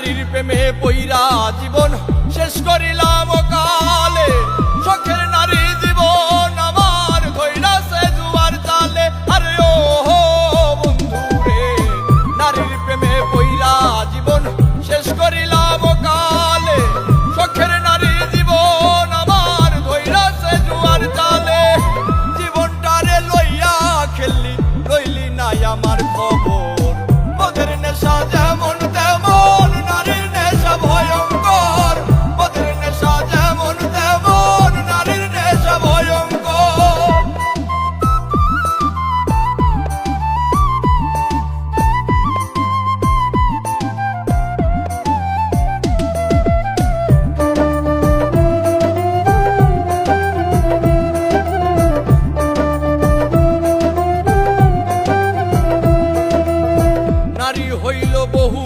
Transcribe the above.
নারীর প্রেমে পইরা জীবন শেষ করিলাম কালে, শখের নারী জীবন আমার ধইরাছে জুয়ার জালে। আরে ও বন্ধু রে, নারীর প্রেমে পইরা জীবন শেষ করিলাম কালে, শখের নারী জীবন আমার ধইরাছে জুয়ার জালে। জীবনটারে লইয়া খেললি, লইলি নাই আমার খবর, মদের নেশা যেমন তেমন নারীর নেশা ভয়ঙ্কর, মদের নেশা যেমন তেমন নারীর নেশা ভয়ঙ্কর। নারী হইল বহু